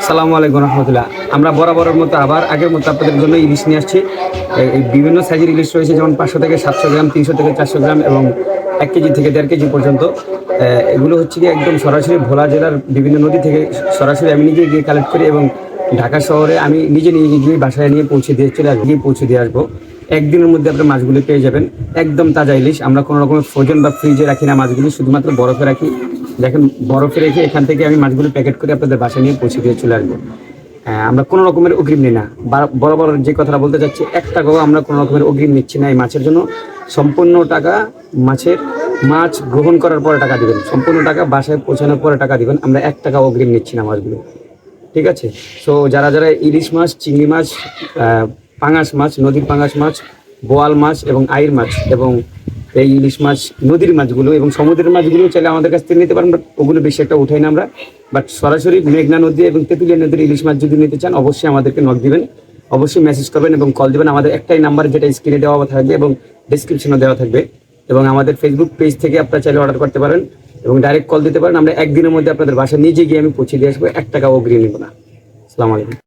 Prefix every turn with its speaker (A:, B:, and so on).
A: সালামু আলাইকুম রহমতুল্লাহ। আমরা বরাবরের মতো আবার আগের মতো আপনাদের জন্য ইলিশ নিয়ে আসছি। এই বিভিন্ন সাইজের ইলিশ রয়েছে, যেমন 500 থেকে 700 গ্রাম, 300 থেকে 400 গ্রাম এবং 1 কেজি থেকে 1.5 কেজি পর্যন্ত। এগুলো হচ্ছে কি একদম সরাসরি ভোলা জেলার বিভিন্ন নদী থেকে সরাসরি আমি নিজে গিয়ে কালেক্ট করি এবং ঢাকা শহরে আমি নিজে নিয়ে গিয়ে বাসায় নিয়ে পৌঁছে দিয়ে আসবো। একদিনের মধ্যে আপনার মাছগুলি পেয়ে যাবেন, একদম তাজা ইলিশ। আমরা কোনো রকমের ফ্রোজেন বা ফ্রিজে রাখি না মাছগুলি, শুধুমাত্র বরফে রাখি। দেখেন, বরফে রেখে এখান থেকে আমি মাছগুলো প্যাকেট করে আপনাদের বাসায় নিয়ে পৌঁছে দিয়ে চলে আসবো। আমরা কোনো রকমের অগ্রিম নিই না। বরাবর যে কথাটা বলতে চাচ্ছি, 1 টাকাও আমরা কোনো রকমের অগ্রিম নিচ্ছি না এই মাছের জন্য। সম্পূর্ণ টাকা মাছ গ্রহণ করার পরে টাকা দিবেন, সম্পূর্ণ টাকা বাসায় পৌঁছানোর পরে টাকা দিবেন। আমরা 1 টাকা অগ্রিম নিচ্ছি না মাছগুলো, ঠিক আছে? সো যারা যারা ইলিশ মাছ, চিংড়ি মাছ, পাঙাশ মাছ, নদীর পাঙাশ মাছ, বোয়াল মাছ এবং আইর মাছ এবং এই ইলিশ মাছ, নদীর মাছগুলো এবং সমুদ্রের মাছগুলো চাইলে আমাদের কাছ থেকে নিতে পারেন, বাট ওগুলো বেশি একটা উঠাই না আমরা। বাট সরাসরি মেঘনা নদী এবং তেঁতুলিয়া নদীর ইলিশ মাছ যদি নিতে চান, অবশ্যই আমাদেরকে নক দিবেন, অবশ্যই মেসেজ করবেন এবং কল দিবেন। আমাদের একটাই নাম্বার, যেটা স্ক্রিনে দেওয়া থাকবে এবং ডিসক্রিপশনে দেওয়া থাকবে, এবং আমাদের ফেসবুক পেজ থেকে আপনারা চাইলে অর্ডার করতে পারেন এবং ডাইরেক্ট কল দিতে পারেন। আমরা একদিনের মধ্যে আপনাদের বাসায় নিজে গিয়ে আমি পৌঁছে দিয়ে আসবো, 1 টাকা অগ্রিম নেব না। আসসালামু আলাইকুম।